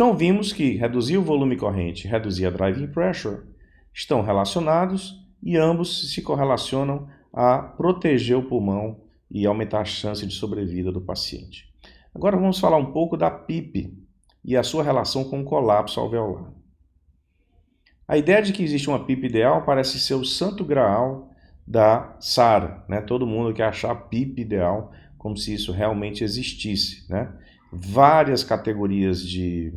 Então vimos que reduzir o volume corrente e reduzir a driving pressure estão relacionados e ambos se correlacionam a proteger o pulmão e aumentar a chance de sobrevida do paciente. Agora vamos falar um pouco da PIP e a sua relação com o colapso alveolar. A ideia de que existe uma PIP ideal parece ser o santo graal da SARA, né? Todo mundo quer achar a PIP ideal como se isso realmente existisse, né? Várias categorias de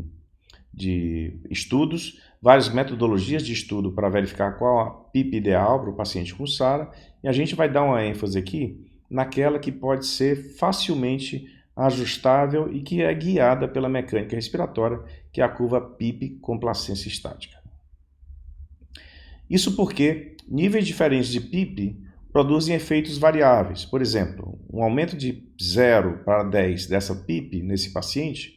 estudos, várias metodologias de estudo para verificar qual a PIP ideal para o paciente com SARA, e a gente vai dar uma ênfase aqui naquela que pode ser facilmente ajustável e que é guiada pela mecânica respiratória, que é a curva PIP complacência estática. Isso porque níveis diferentes de PIP produzem efeitos variáveis. Por exemplo, um aumento de 0 para 10 dessa PIP nesse paciente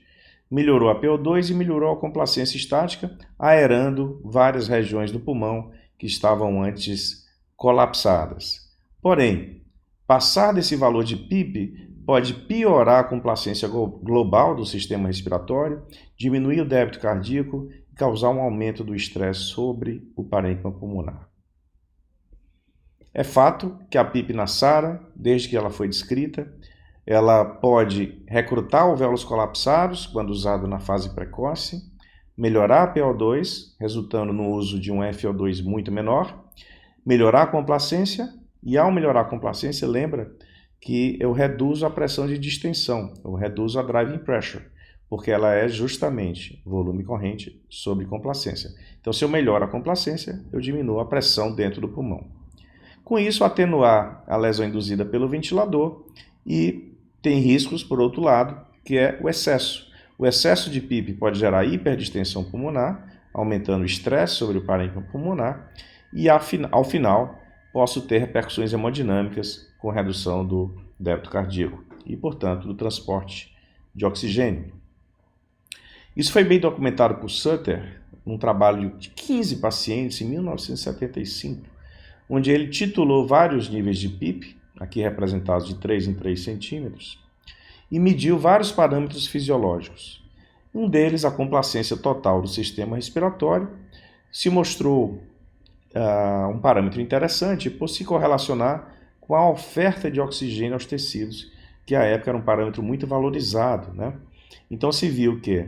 melhorou a PO2 e melhorou a complacência estática, aerando várias regiões do pulmão que estavam antes colapsadas. Porém, passar desse valor de PIP pode piorar a complacência global do sistema respiratório, diminuir o débito cardíaco e causar um aumento do estresse sobre o parênquima pulmonar. É fato que a PIP na SARA, desde que ela foi descrita, ela pode recrutar alvéolos colapsados quando usado na fase precoce, melhorar a PO2, resultando no uso de um FO2 muito menor, melhorar a complacência, e ao melhorar a complacência, lembra que eu reduzo a pressão de distensão, eu reduzo a driving pressure, porque ela é justamente volume corrente sobre complacência. Então, se eu melhoro a complacência, eu diminuo a pressão dentro do pulmão. Com isso, atenuar a lesão induzida pelo ventilador e tem riscos, por outro lado, que é o excesso. O excesso de PIP pode gerar hiperdistensão pulmonar, aumentando o estresse sobre o parênquima pulmonar, e ao final posso ter repercussões hemodinâmicas com redução do débito cardíaco e, portanto, do transporte de oxigênio. Isso foi bem documentado por Sutter, num trabalho de 15 pacientes em 1975, onde ele titulou vários níveis de PIP, aqui representados de 3 em 3 centímetros, e mediu vários parâmetros fisiológicos. Um deles, a complacência total do sistema respiratório, se mostrou um parâmetro interessante por se correlacionar com a oferta de oxigênio aos tecidos, que à época era um parâmetro muito valorizado, né? Então se viu que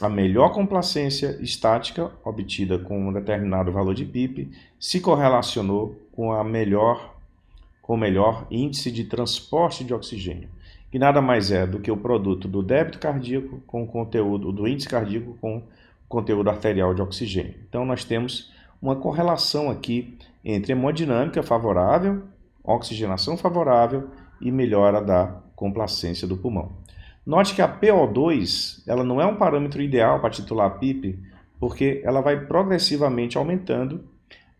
a melhor complacência estática obtida com um determinado valor de PIP se correlacionou com o melhor índice de transporte de oxigênio, que nada mais é do que o produto do débito cardíaco com o conteúdo do índice cardíaco com o conteúdo arterial de oxigênio. Então nós temos uma correlação aqui entre hemodinâmica favorável, oxigenação favorável e melhora da complacência do pulmão. Note que a PO2 ela não é um parâmetro ideal para titular a PIP, porque ela vai progressivamente aumentando,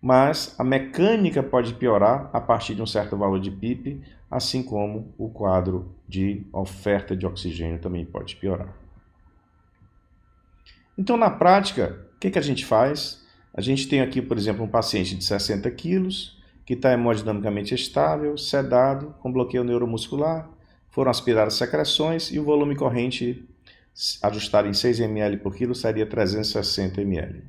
mas a mecânica pode piorar a partir de um certo valor de PIP, assim como o quadro de oferta de oxigênio também pode piorar. Então, na prática, o que a gente faz? A gente tem aqui, por exemplo, um paciente de 60 quilos, que está hemodinamicamente estável, sedado, com bloqueio neuromuscular, foram aspiradas secreções e o volume corrente ajustado em 6 ml por quilo seria 360 ml.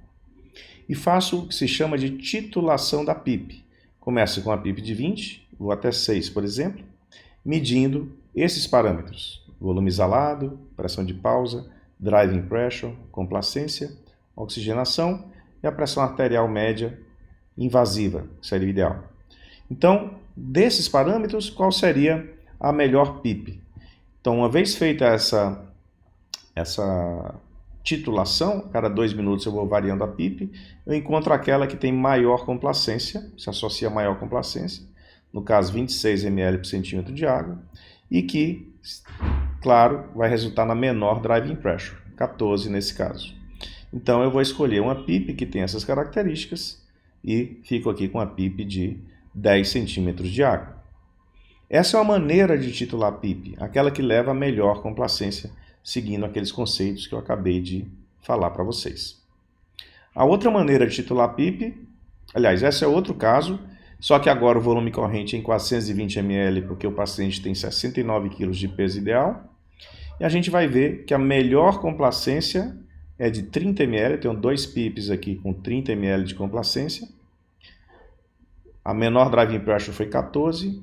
E faço o que se chama de titulação da PIP. Começo com a PIP de 20, vou até 6, por exemplo, medindo esses parâmetros: volume exalado, pressão de pausa, driving pressure, complacência, oxigenação e a pressão arterial média invasiva, que seria o ideal. Então, desses parâmetros, qual seria a melhor PIP? Então, uma vez feita essa titulação, cada 2 minutos eu vou variando a PIP, eu encontro aquela que tem maior complacência, se associa a maior complacência, no caso 26 ml por centímetro de água, e que, claro, vai resultar na menor driving pressure, 14 nesse caso. Então eu vou escolher uma PIP que tem essas características e fico aqui com a PIP de 10 centímetros de água. Essa é uma maneira de titular PIP, aquela que leva a melhor complacência, seguindo aqueles conceitos que eu acabei de falar para vocês. A outra maneira de titular PIP, aliás, esse é outro caso, só que agora o volume corrente é em 420 ml, porque o paciente tem 69 kg de peso ideal, e a gente vai ver que a melhor complacência é de 30 ml, eu tenho 2 PIPs aqui com 30 ml de complacência. A menor driving pressure foi 14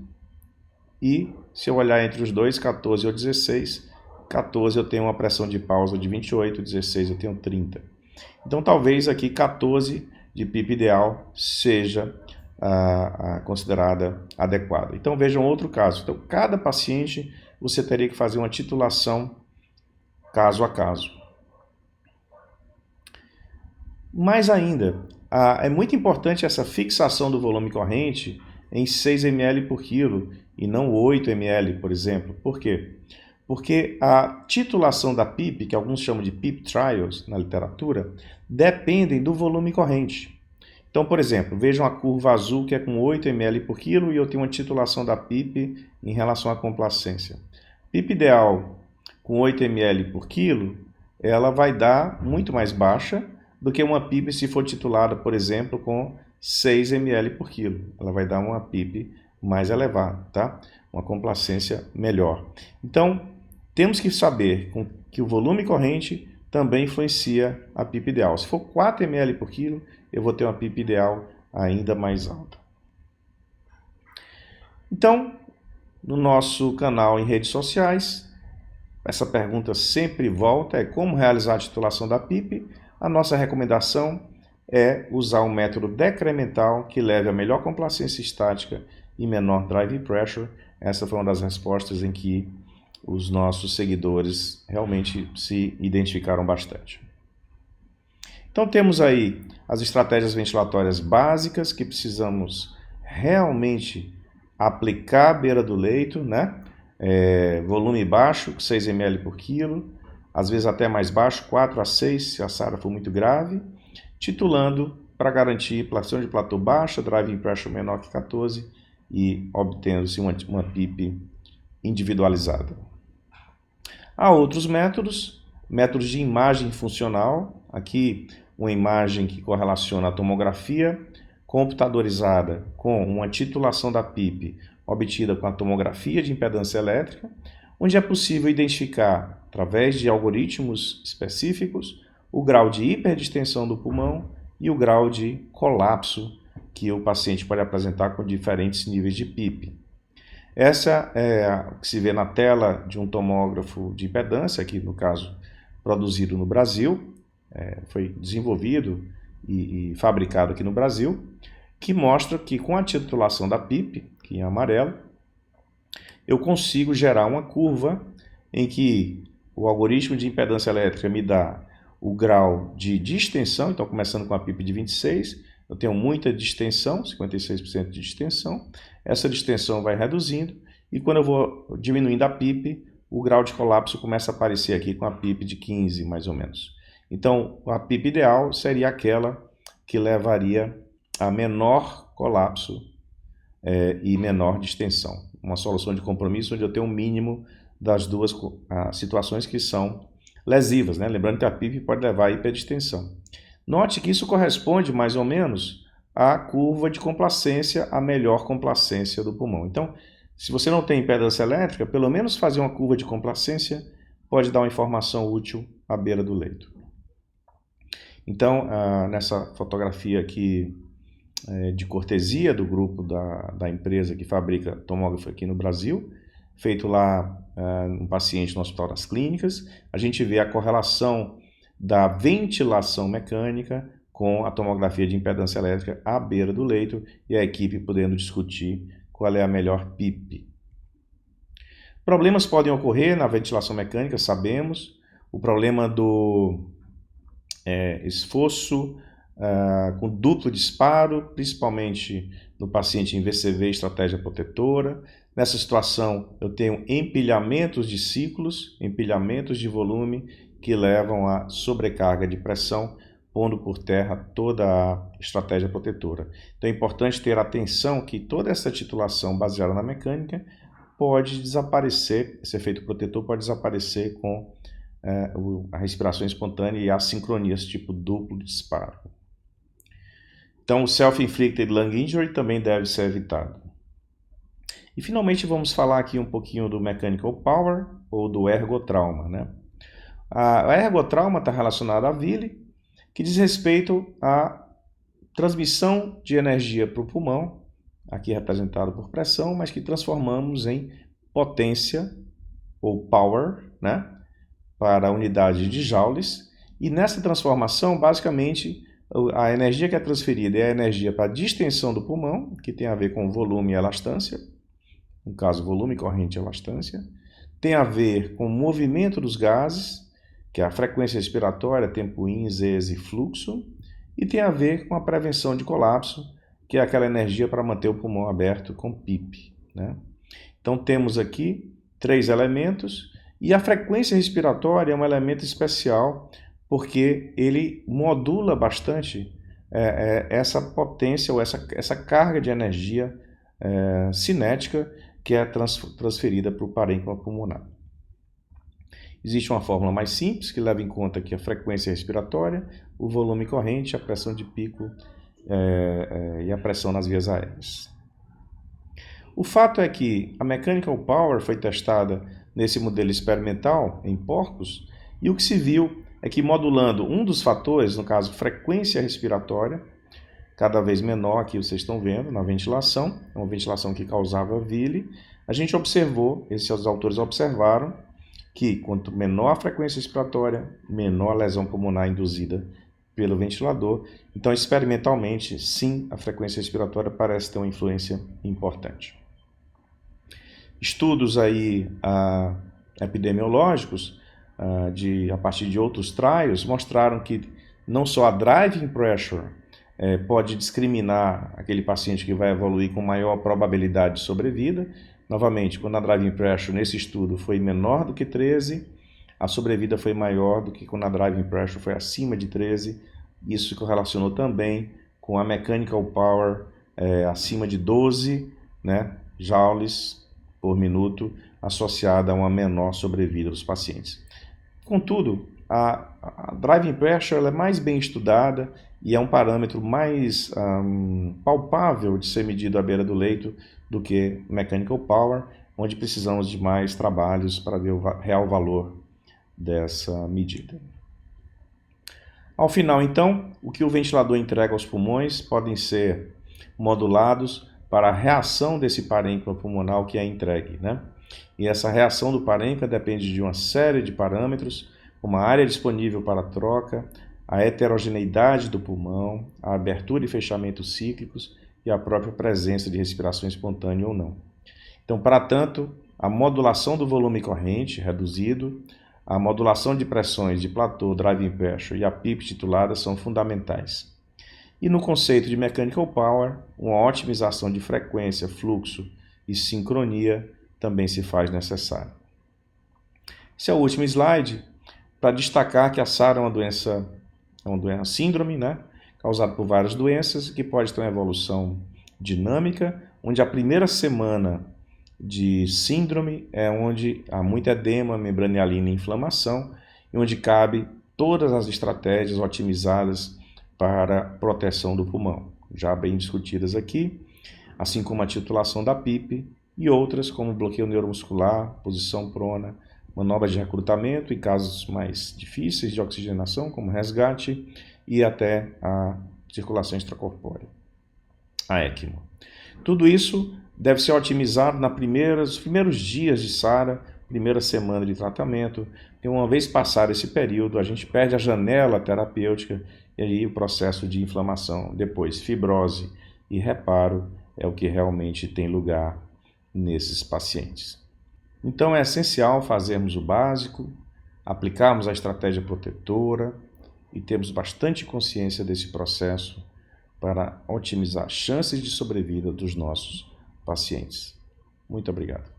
e se eu olhar entre os dois, 14 ou 16, 14 eu tenho uma pressão de pausa de 28, 16 eu tenho 30. Então talvez aqui 14 de PIP ideal seja considerada adequada. Então vejam outro caso. Então cada paciente você teria que fazer uma titulação caso a caso. Mais ainda, é muito importante essa fixação do volume corrente em 6 ml por quilo e não 8 ml, por exemplo. Por quê? Porque a titulação da PIP, que alguns chamam de PIP trials na literatura, dependem do volume corrente. Então, por exemplo, vejam a curva azul que é com 8 ml por quilo e eu tenho uma titulação da PIP em relação à complacência. PIP ideal com 8 ml por quilo, ela vai dar muito mais baixa do que uma PIP se for titulada, por exemplo, com 6 ml por quilo. Ela vai dar uma PIP mais elevada, tá? Uma complacência melhor. Então, temos que saber que o volume corrente também influencia a PIP ideal. Se for 4 ml por quilo, eu vou ter uma PIP ideal ainda mais alta. Então, no nosso canal em redes sociais, essa pergunta sempre volta, é como realizar a titulação da PIP. A nossa recomendação é usar um método decremental que leve a melhor complacência estática e menor drive pressure. Essa foi uma das respostas em que os nossos seguidores realmente se identificaram bastante. Então temos aí as estratégias ventilatórias básicas que precisamos realmente aplicar à beira do leito, né? Volume baixo, 6 ml por quilo, às vezes até mais baixo, 4 a 6 se a SARA for muito grave, titulando para garantir pressão de platô baixa, driving pressure menor que 14 e obtendo-se uma PIP individualizada. Há outros métodos de imagem funcional, aqui uma imagem que correlaciona a tomografia computadorizada com uma titulação da PIP obtida com a tomografia de impedância elétrica, onde é possível identificar, através de algoritmos específicos, o grau de hiperdistensão do pulmão e o grau de colapso que o paciente pode apresentar com diferentes níveis de PIP. Essa é o que se vê na tela de um tomógrafo de impedância, aqui no caso produzido no Brasil, foi desenvolvido e fabricado aqui no Brasil, que mostra que com a titulação da PIP, que em amarelo, eu consigo gerar uma curva em que o algoritmo de impedância elétrica me dá o grau de distensão, então começando com a PIP de 26, eu tenho muita distensão, 56% de distensão, essa distensão vai reduzindo e quando eu vou diminuindo a PIP, o grau de colapso começa a aparecer aqui com a PIP de 15, mais ou menos. Então, a PIP ideal seria aquela que levaria a menor colapso e menor distensão. Uma solução de compromisso onde eu tenho um mínimo das duas situações que são lesivas, né? Lembrando que a PIP pode levar a hiperdistensão. Note que isso corresponde mais ou menos à curva de complacência, a melhor complacência do pulmão. Então, se você não tem impedância elétrica, pelo menos fazer uma curva de complacência pode dar uma informação útil à beira do leito. Então, nessa fotografia aqui de cortesia do grupo da empresa que fabrica tomógrafo aqui no Brasil, feito lá um paciente no Hospital das Clínicas, a gente vê a correlação da ventilação mecânica com a tomografia de impedância elétrica à beira do leito e a equipe podendo discutir qual é a melhor PIP. Problemas podem ocorrer na ventilação mecânica, sabemos. O problema do esforço com duplo disparo, principalmente no paciente em VCV, estratégia protetora. Nessa situação, eu tenho empilhamentos de ciclos, empilhamentos de volume que levam a sobrecarga de pressão, pondo por terra toda a estratégia protetora. Então é importante ter atenção que toda essa titulação baseada na mecânica pode desaparecer, esse efeito protetor pode desaparecer com a respiração espontânea e as sincronias tipo duplo disparo. Então o self-inflicted lung injury também deve ser evitado. E finalmente vamos falar aqui um pouquinho do mechanical power ou do ergotrauma, né? A ergotrauma está relacionada à VILI, que diz respeito à transmissão de energia para o pulmão, aqui representado por pressão, mas que transformamos em potência ou power, né, para a unidade de joules. E nessa transformação, basicamente, a energia que é transferida é a energia para a distensão do pulmão, que tem a ver com volume e elastância, no caso, volume, corrente e elastância. Tem a ver com o movimento dos gases, que é a frequência respiratória, tempo in, Zs e fluxo. E tem a ver com a prevenção de colapso, que é aquela energia para manter o pulmão aberto com PIP, né? Então temos aqui 3 elementos, e a frequência respiratória é um elemento especial, porque ele modula bastante essa potência ou essa carga de energia cinética que é transferida para o parênquima pulmonar. Existe uma fórmula mais simples que leva em conta aqui a frequência respiratória, o volume corrente, a pressão de pico e a pressão nas vias aéreas. O fato é que a mechanical power foi testada nesse modelo experimental em porcos, e o que se viu é que modulando um dos fatores, no caso frequência respiratória, cada vez menor, aqui vocês estão vendo, na ventilação, é uma ventilação que causava VILI, a gente observou, esses autores observaram, que quanto menor a frequência respiratória, menor a lesão pulmonar induzida pelo ventilador. Então, experimentalmente, sim, a frequência respiratória parece ter uma influência importante. Estudos aí epidemiológicos, a partir de outros trials, mostraram que não só a driving pressure pode discriminar aquele paciente que vai evoluir com maior probabilidade de sobrevida. Novamente, quando a driving pressure nesse estudo foi menor do que 13, a sobrevida foi maior do que quando a driving pressure foi acima de 13. Isso se correlacionou também com a mechanical power acima de 12, né, joules por minuto, associada a uma menor sobrevida dos pacientes. Contudo, a driving pressure ela é mais bem estudada e é um parâmetro mais palpável de ser medido à beira do leito do que mechanical power, onde precisamos de mais trabalhos para ver o real valor dessa medida. Ao final, então, o que o ventilador entrega aos pulmões podem ser modulados para a reação desse parênquima pulmonar que é entregue, né? E essa reação do parênquima depende de uma série de parâmetros, como a área disponível para troca, a heterogeneidade do pulmão, a abertura e fechamento cíclicos e a própria presença de respiração espontânea ou não. Então, para tanto, a modulação do volume corrente reduzido, a modulação de pressões de platô, driving pressure e a PIP titulada são fundamentais. E no conceito de mechanical power, uma otimização de frequência, fluxo e sincronia também se faz necessária. Esse é o último slide para destacar que a SARA é uma síndrome, né, causada por várias doenças, que pode ter uma evolução dinâmica, onde a primeira semana de síndrome é onde há muito edema, membranialina e inflamação, e onde cabe todas as estratégias otimizadas para proteção do pulmão, já bem discutidas aqui, assim como a titulação da PIP e outras como bloqueio neuromuscular, posição prona, manobra de recrutamento em casos mais difíceis de oxigenação, como resgate, e até a circulação extracorpórea, a ECMO. Tudo isso deve ser otimizado nos primeiros dias de SARA, primeira semana de tratamento, e uma vez passado esse período, a gente perde a janela terapêutica e aí o processo de inflamação, depois fibrose e reparo é o que realmente tem lugar nesses pacientes. Então é essencial fazermos o básico, aplicarmos a estratégia protetora e termos bastante consciência desse processo para otimizar as chances de sobrevida dos nossos pacientes. Muito obrigado.